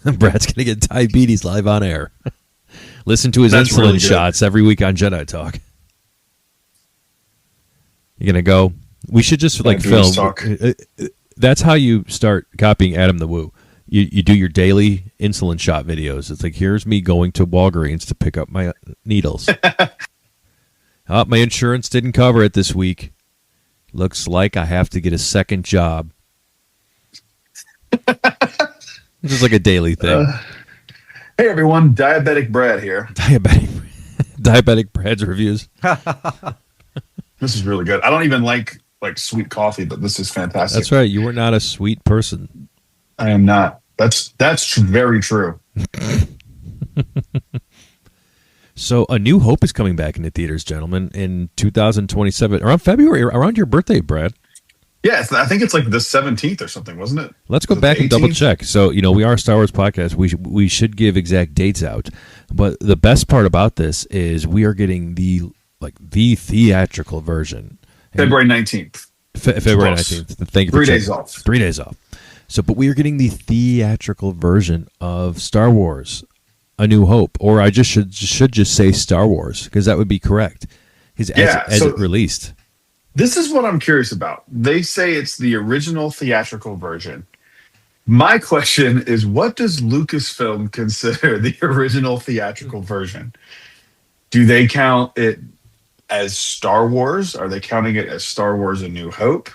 A: Brad's going to get diabetes live on air. Listen to his
C: That's
A: insulin
C: really
A: shots every week on Jedi Talk. You're going to go. We should just like film. That's how you start copying Adam the Woo. You do your daily insulin shot videos. It's like, here's me going to Walgreens to pick up my needles. My insurance didn't cover it this week. Looks like I have to get a second job. Just like a daily thing.
C: Hey everyone, Diabetic Brad here.
A: Diabetic Brad's reviews.
C: This is really good. I don't even like sweet coffee, but this is fantastic.
A: That's right. You are not a sweet person.
C: I am not. That's very true.
A: So A New Hope is coming back into theaters, gentlemen, in 2027, around February, around your birthday, Brad.
C: Yeah, I think it's like the 17th or something, wasn't it?
A: Let's go back and double check. So, we are a Star Wars podcast. We should give exact dates out. But the best part about this is we are getting the theatrical version.
C: February 19th.
A: February 19th. Thank you for
C: 3 days off.
A: 3 days off. So, but we are getting the theatrical version of Star Wars, A New Hope. Or I just should just say Star Wars, because that would be correct. As it released.
C: This is what I'm curious about. They say it's the original theatrical version. My question is, what does Lucasfilm consider the original theatrical version? Do they count it as Star Wars? Are they counting it as Star Wars A New Hope?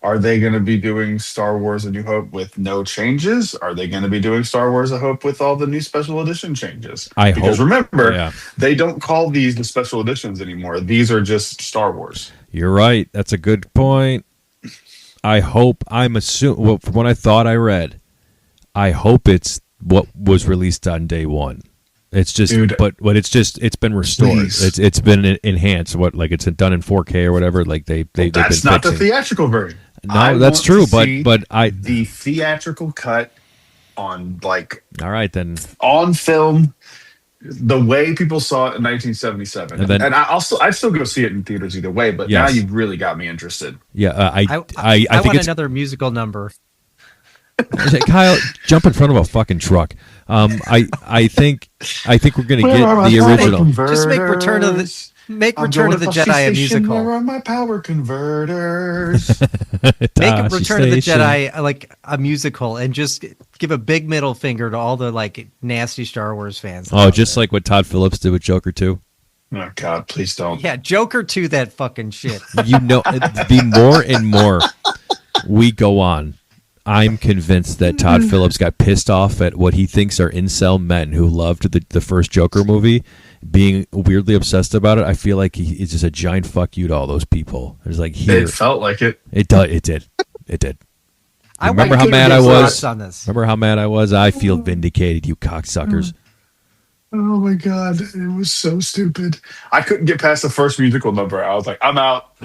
C: Are they going to be doing Star Wars A New Hope with no changes? Are they going to be doing Star Wars A Hope with all the new special edition changes? Because remember, they don't call these the special editions anymore. These are just Star Wars.
A: You're right. That's a good point. I'm assuming, well, from what I thought I read, I hope it's what was released on day one. It's just, dude, but it's been restored. Please. It's been enhanced. It's done in 4K or whatever. Like they've been fixing.
C: That's not the theatrical version.
A: No, that's true. But
C: the theatrical cut on
A: all right then
C: on film. The way people saw it in 1977, and I'd still go see it in theaters either way. But now you've really got me interested.
A: Yeah, I think
B: want another musical number.
A: Kyle, jump in front of a fucking truck. I think we're gonna get the original.
B: Just make Return of the Jedi a musical.
C: Where are my power converters?
B: Make Return of the Jedi a musical, and just give a big middle finger to all the nasty Star Wars fans.
A: Oh, just like what Todd Phillips did with Joker 2.
C: Oh God, please don't.
B: Yeah, Joker 2, that fucking shit.
A: The more and more we go on, I'm convinced that Todd Phillips got pissed off at what he thinks are incel men who loved the first Joker movie, being weirdly obsessed about it. I feel like it's just a giant fuck you to all those people. It's like, here.
C: It felt like it.
A: It did. Remember how
B: want
A: mad
B: your
A: I was?
B: thoughts on this.
A: Remember how mad I was? I feel vindicated, you cocksuckers.
C: Oh my god, it was so stupid. I couldn't get past the first musical number. I was like, I'm out.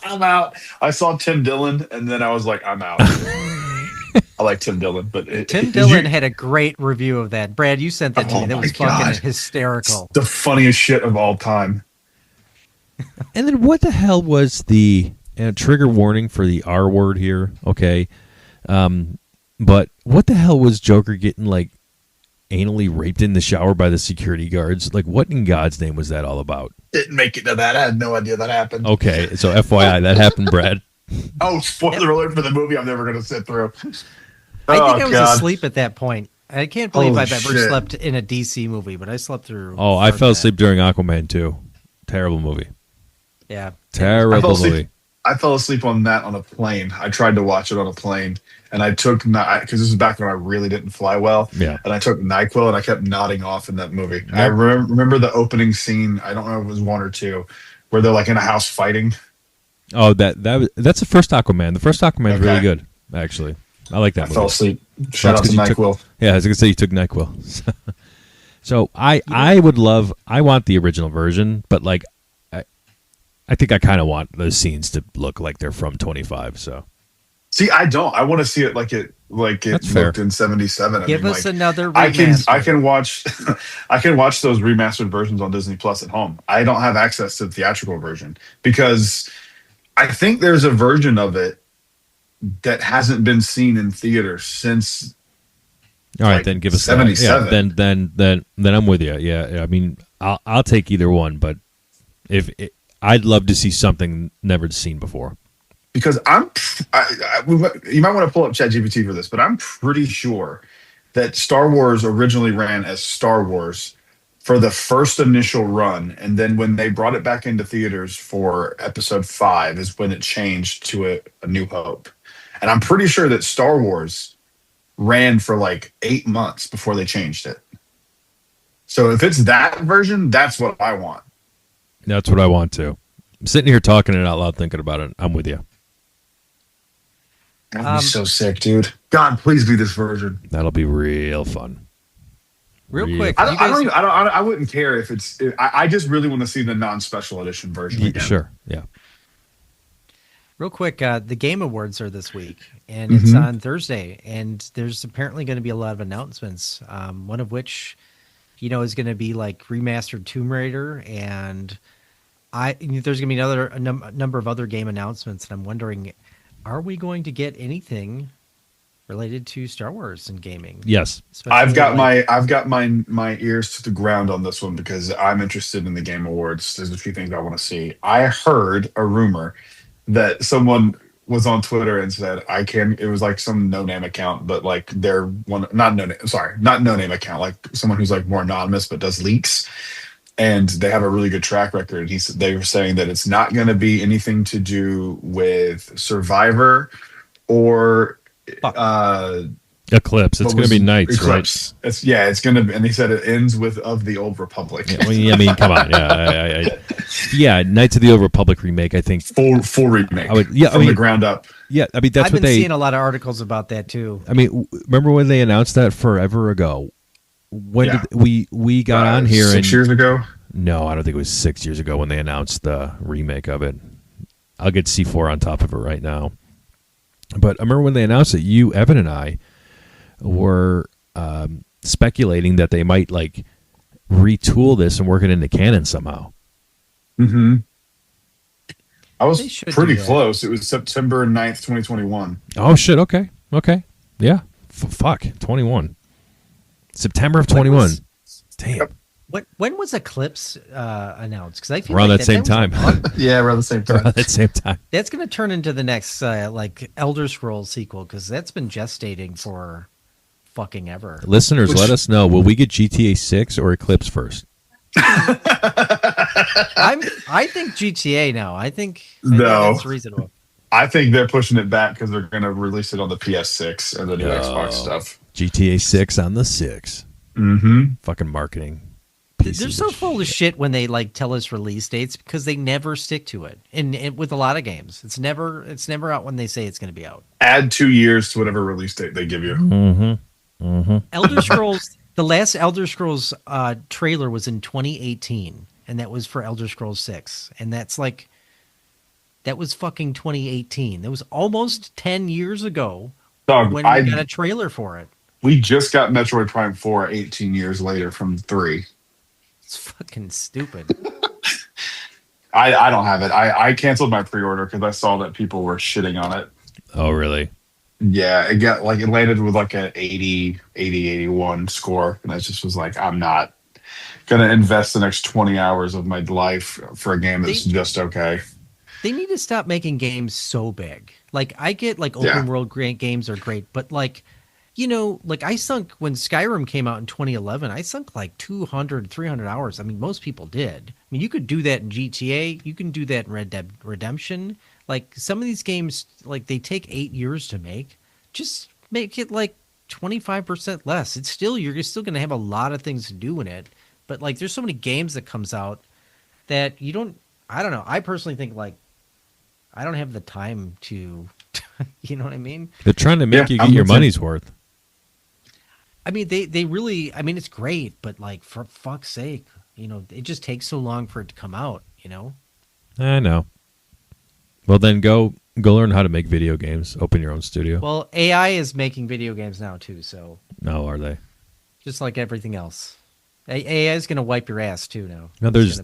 C: I'm out. I saw Tim Dillon, and then I was like, I'm out. I like Tim Dillon, but
B: Tim Dillon had a great review of that. Brad, you sent that to me. That was fucking
C: God.
B: hysterical.
C: The funniest shit of all time.
A: And then what the hell was the trigger warning for the R word here? Okay. But what the hell was Joker getting like anally raped in the shower by the security guards? Like, what in God's name was that all about?
C: Didn't make it to that. I had no idea that happened.
A: Okay, so FYI, that happened, Brad.
C: Oh, spoiler alert for the movie I'm never going to sit through.
B: I think
C: Oh,
B: I was
C: God.
B: asleep at that point. I can't believe
C: Holy
B: I've ever
C: shit.
B: slept in a DC movie, but I slept through.
A: Oh, I fell asleep during Aquaman too. Terrible movie.
B: Yeah.
A: Terrible movie.
C: I fell asleep on that on a plane. I tried to watch it on a plane, and I took because this is back when I really didn't fly well.
A: Yeah.
C: And I took NyQuil, and I kept nodding off in that movie. I remember the opening scene. I don't know if it was one or two, where they're like in a house fighting.
A: Oh, that's the first Aquaman. The first Aquaman's
C: Okay.
A: really good, actually. I like that
C: I
A: movie.
C: fell asleep. Shout out to
A: That's 'cause you
C: NyQuil.
A: Yeah, I was gonna say you took NyQuil. So I want the original version, but like I think I kind of want those scenes to look like they're from 25. So
C: See, I don't. I want to see it like it
A: That's fair.
C: looked in '77.
B: Give us another
C: I
B: remaster.
C: can watch I can watch those remastered versions on Disney Plus at home. I don't have access to the theatrical version because I think there's a version of it that hasn't been seen in theaters since.
A: all right,
C: like
A: then give us that.
C: 77.
A: Yeah, then I'm with you. Yeah, I mean I'll take either one, but I'd love to see something never seen before.
C: Because you might want to pull up ChatGPT for this, but I'm pretty sure that Star Wars originally ran as Star Wars for the first initial run, and then when they brought it back into theaters for Episode 5 is when it changed to a New Hope. And I'm pretty sure that Star Wars ran for like 8 months before they changed it. So if it's that version, that's what I want.
A: That's what I want to. I'm sitting here talking it out loud, thinking about it. I'm with you.
C: That'd be so sick, dude. God, please be this version.
A: That'll be real fun.
B: Real
A: Real
B: quick,
C: I wouldn't care if it's. I just really want to see the non-special edition version. Again.
A: Sure. Yeah.
B: Real quick, the Game Awards are this week, and it's on Thursday, and there's apparently going to be a lot of announcements, one of which, is going to be like remastered Tomb Raider, and there's going to be a number of other game announcements, and I'm wondering, are we going to get anything related to Star Wars and gaming?
A: Yes.
C: I've got my ears to the ground on this one because I'm interested in the Game Awards. There's a few things I want to see. I heard a rumor that someone was on Twitter and said it was like some no-name account, but like they're not no-name account, like someone who's like more anonymous but does leaks, and they have a really good track record. They were saying that it's not going to be anything to do with Survivor or
A: Eclipse. It's going to be Knights,
C: Eclipse.
A: right?
C: It's going to be, and they said it ends with Of the Old Republic.
A: Yeah, I mean, come on. Yeah, Knights of the Old Republic remake, I think.
C: Full remake.
A: From the
C: ground up.
A: Yeah, I mean, that's
B: I've
A: what
B: been seeing a lot of articles about that too.
A: I mean, remember when they announced that forever ago? When did we got on here?
C: 6 years ago?
A: No, I don't think it was 6 years ago when they announced the remake of it. I'll get C4 on top of it right now. But I remember when they announced it, you, Evan, and I were speculating that they might like retool this and work it into canon somehow.
C: Mm-hmm. I was pretty
B: do that.
C: close. It was September 9th, 2021.
A: Oh, shit. Okay. Yeah. Fuck. 21. September of 21. Damn.
C: Yep.
B: When was Eclipse announced? Because I feel
A: Around
B: like
A: that same time.
C: Yeah, around the same time.
A: Around that same time.
B: That's going to turn into the next like Elder Scrolls sequel, because that's been gestating for fucking ever.
A: Listeners, let us know. Will we get GTA 6 or Eclipse first?
B: I think GTA now. I think that's reasonable.
C: I think they're pushing it back because they're going to release it on the PS6 and the new Xbox stuff.
A: GTA 6 on the 6.
C: Mm-hmm.
A: Fucking marketing.
B: They're so full of shit when they like tell us release dates because they never stick to it. And with a lot of games, it's never out when they say it's going to be out.
C: Add 2 years to whatever release date they give you.
B: Elder Scrolls, the last Elder Scrolls trailer was in 2018, and that was for Elder Scrolls 6. And that was fucking 2018. That was almost 10 years ago when we got a trailer for it.
C: We just got Metroid Prime 4 18 years later from 3.
B: It's fucking stupid.
C: I don't have it. I canceled my pre-order because I saw that people were shitting on it.
A: Oh, really?
C: Yeah, it landed with like an 80, 81 score. And I just was like, I'm not going to invest the next 20 hours of my life for a game that's just okay.
B: They need to stop making games so big. Like, I get like open world games are great, but like, you know, like I sunk when Skyrim came out in 2011, I sunk like 200, 300 hours. I mean, most people did. I mean, you could do that in GTA. You can do that in Red Dead Redemption. Like some of these games, like they take 8 years to make. Just make it like 25% less. You're still going to have a lot of things to do in it. But like, there's so many games that comes out that I don't know. I personally think like, I don't have the time to, you know what I mean?
A: They're trying to make you get your money's worth.
B: I mean, they really, I mean, it's great, but like, for fuck's sake, you know, it just takes so long for it to come out, you know?
A: I know. Well, then go learn how to make video games. Open your own studio.
B: Well, AI is making video games now, too, so.
A: No, are they?
B: Just like everything else. AI is going to wipe your ass, too, now.
A: No, there's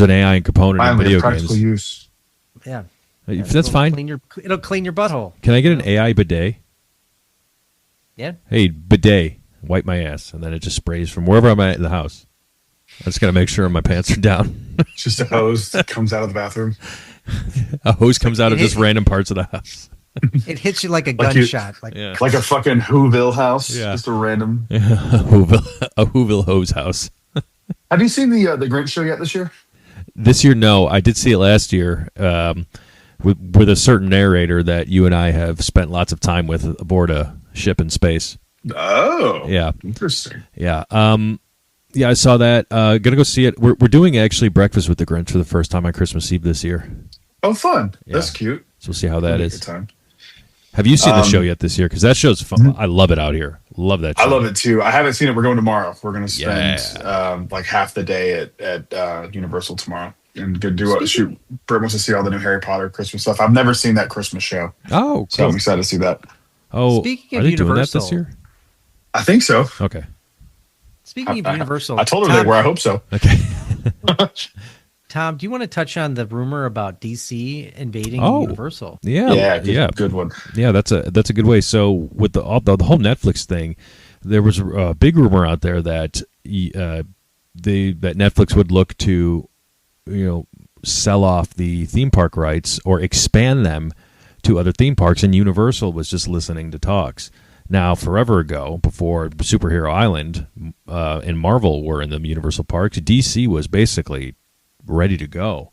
A: an AI component in video games.
C: Use.
B: Yeah.
A: That's fine.
B: It'll clean your butthole.
A: Can I get an AI bidet?
B: Yeah.
A: Hey, bidet, wipe my ass, and then it just sprays from wherever I'm at in the house. I just got to make sure my pants are down.
C: Just a hose that comes out of the bathroom.
A: A hose comes out of just random parts of the house.
B: It hits you like a gunshot.
C: Like a fucking Whoville house. Yeah. Just a random.
A: Yeah. A Whoville hose house.
C: Have you seen the Grinch show yet this year?
A: This year, no. I did see it last year with a certain narrator that you and I have spent lots of time with aboard a ship in space.
C: Oh.
A: Yeah.
C: Interesting.
A: Yeah. Yeah, I saw that. Gonna go see it. We're doing actually Breakfast with the Grinch for the first time on Christmas Eve this year.
C: Oh, fun!
A: Yeah.
C: That's cute.
A: So we'll see how that is.
C: Good time.
A: Have you seen the show yet this year? Because that show's fun. Mm-hmm. I love it out here. Love that show.
C: I love it too. I haven't seen it. We're going tomorrow. We're going to spend like half the day at Universal tomorrow and go do shoot. Britt wants to see all the new Harry Potter Christmas stuff. I've never seen that Christmas show.
A: Oh, cool.
C: So I'm excited to see that.
A: Oh,
B: speaking
A: are
B: of
A: they
B: Universal,
A: doing that this year?
C: I think so.
A: Okay.
B: Speaking of Universal,
C: I told her they were. I hope so.
A: Okay.
B: Tom, do you want to touch on the rumor about DC invading Universal?
A: Yeah,
C: good one.
A: Yeah, that's a good way. So with the whole Netflix thing, there was a big rumor out there that that Netflix would look to, sell off the theme park rights or expand them to other theme parks, and Universal was just listening to talks. Now, forever ago, before Superhero Island and Marvel were in the Universal parks, DC was basically ready to go,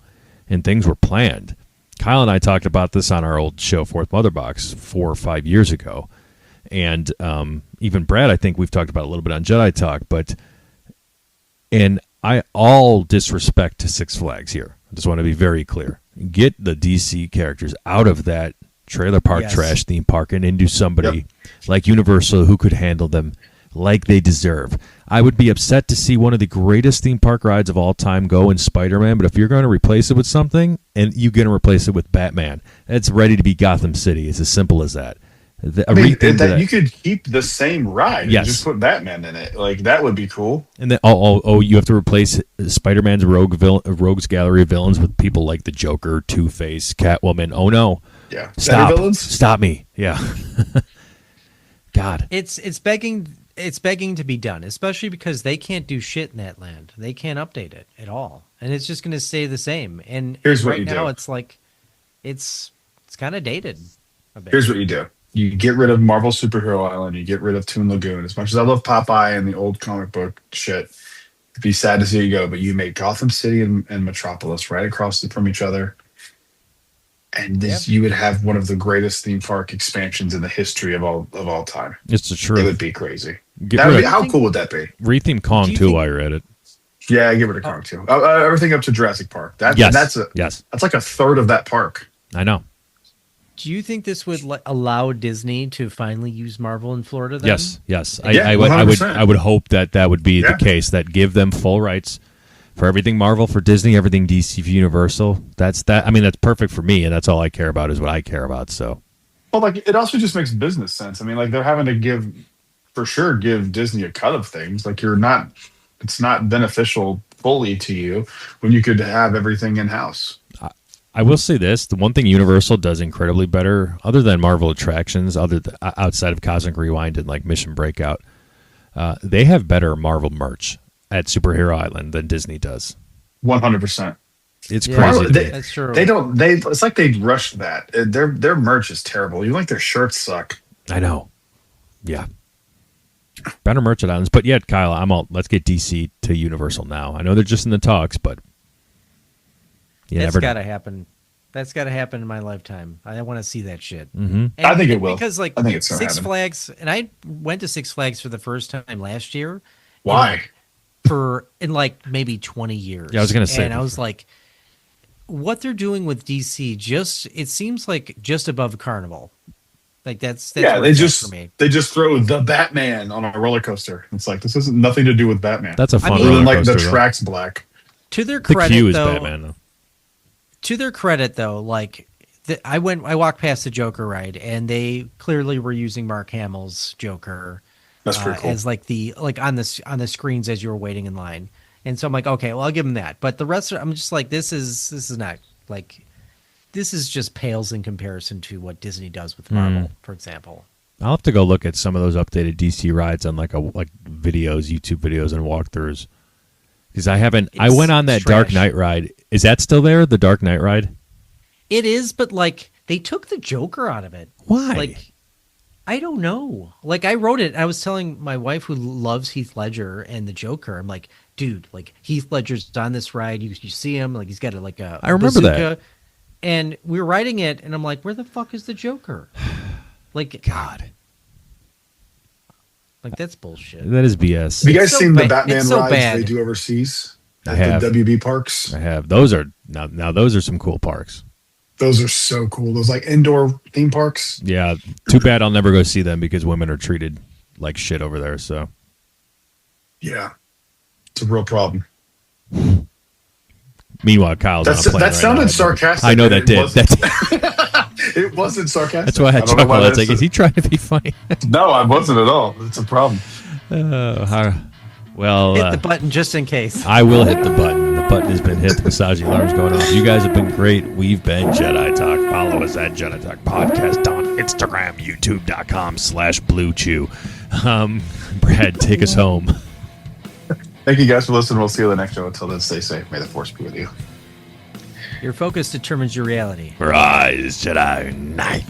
A: and things were planned. Kyle and I talked about this on our old show, Fourth Mother Box, 4 or 5 years ago, and even Brad, I think we've talked about a little bit on Jedi Talk, and I all disrespect to Six Flags here. I just want to be very clear. Get the DC characters out of that trailer park trash theme park and into somebody like Universal who could handle them like they deserve. I would be upset to see one of the greatest theme park rides of all time go in Spider-Man, but if you're going to replace it with something, and you're going to replace it with Batman, it's ready to be Gotham City. It's as simple as that.
C: You could keep the same ride and just put Batman in it. Like, that would be cool.
A: And then, you have to replace Spider-Man's rogues gallery of villains with people like the Joker, Two-Face, Catwoman. Oh, no.
C: Yeah.
A: Stop me. Yeah. God.
B: It's begging to be done, especially because they can't do shit in that land. They can't update it at all. And it's just going to stay the same. And right now it's like it's kind of dated a bit.
C: Here's what you do. You get rid of Marvel Superhero Island, you get rid of Toon Lagoon. As much as I love Popeye and the old comic book shit, it'd be sad to see you go, but you make Gotham City and Metropolis right across from each other. And you would have one of the greatest theme park expansions in the history of all time.
A: It's the truth.
C: It would be crazy. How cool would that be?
A: Retheme Kong too while you're at it.
C: Yeah, I give it a Kong too. Everything up to Jurassic Park. That's like a third of that park.
A: I know.
B: Do you think this would allow Disney to finally use Marvel in Florida? Then?
A: Yes.
C: Yeah,
A: I would hope that would be the case. That give them full rights for everything Marvel for Disney, everything DC for Universal. That's perfect for me, and that's all I care about is what I care about. So,
C: well, like it also just makes business sense. I mean, like they're having to give Disney a cut of things. Like it's not beneficial fully to you when you could have everything in house.
A: I will say this: the one thing Universal does incredibly better, other than Marvel attractions, outside of Cosmic Rewind and like Mission Breakout, they have better Marvel merch at Superhero Island than Disney does.
C: 100%.
A: It's crazy.
B: That's true.
C: It's like they rushed that. Their merch is terrible. Even like their shirts suck.
A: I know. Yeah. Better merch at Islands, but yet, Kyle, let's get DC to Universal now. I know they're just in the talks, but
B: that's got to happen. That's got to happen in my lifetime. I want to see that shit.
A: Mm-hmm.
C: I think it will.
B: Because
C: I think it's
B: Six Flags, and I went to Six Flags for the first time last year.
C: Why?
B: In like maybe 20 years.
A: Yeah, I was going to say.
B: And I was like, what they're doing with DC, it seems like just above Carnival. Like that's
C: they just throw the Batman on a roller coaster. It's like this has nothing to do with Batman.
A: That's a fun roller
C: like
A: coaster.
C: the track's black.
B: To their credit,
A: the queue is
B: though,
A: Batman. Though.
B: To their credit, though, like I walked past the Joker ride, and they clearly were using Mark Hamill's Joker.
C: That's pretty cool.
B: As on the screens as you were waiting in line, and so I'm like, okay, well, I'll give them that. But the rest, I'm just like, this is not like. This is just pales in comparison to what Disney does with Marvel, for example.
A: I'll have to go look at some of those updated DC rides on like videos, YouTube videos, and walkthroughs. Because I went on that Dark Knight ride. Is that still there? The Dark Knight ride?
B: It is, but like they took the Joker out of it.
A: Why?
B: Like I don't know. Like I wrote it. I was telling my wife who loves Heath Ledger and the Joker. I'm like, dude, like Heath Ledger's on this ride. You see him, like he's got a
A: I remember
B: bazooka.
A: that.
B: And we were riding it, and I'm like, where the fuck is the Joker? Like,
A: God.
B: Like, that's bullshit.
A: That is BS.
C: Have you guys seen the Batman rides they do overseas?
A: I have.
C: The WB parks?
A: I have. Those are, now those are some cool parks.
C: Those are so cool. Those, like, indoor theme parks.
A: Yeah. Too bad I'll never go see them because women are treated like shit over there, so.
C: Yeah. It's a real problem.
A: Meanwhile, Kyle's on a plane.
C: That sounded sarcastic.
A: I know that did.
C: It wasn't sarcastic.
A: That's why I chuckled. I was like, is he trying to be funny?
C: No, I wasn't at all. It's a problem.
A: Well,
B: hit the button just in case.
A: I will hit the button. The button has been hit. The massaging alarm's going off. You guys have been great. We've been Jedi Talk. Follow us at Jedi Talk Podcast on Instagram, youtube.com/BlueChew. Brad, take us home.
C: Thank you guys for listening. We'll see you in the next show. Until then, stay safe. May the Force be with you.
B: Your focus determines your reality.
A: Rise, Jedi Knight.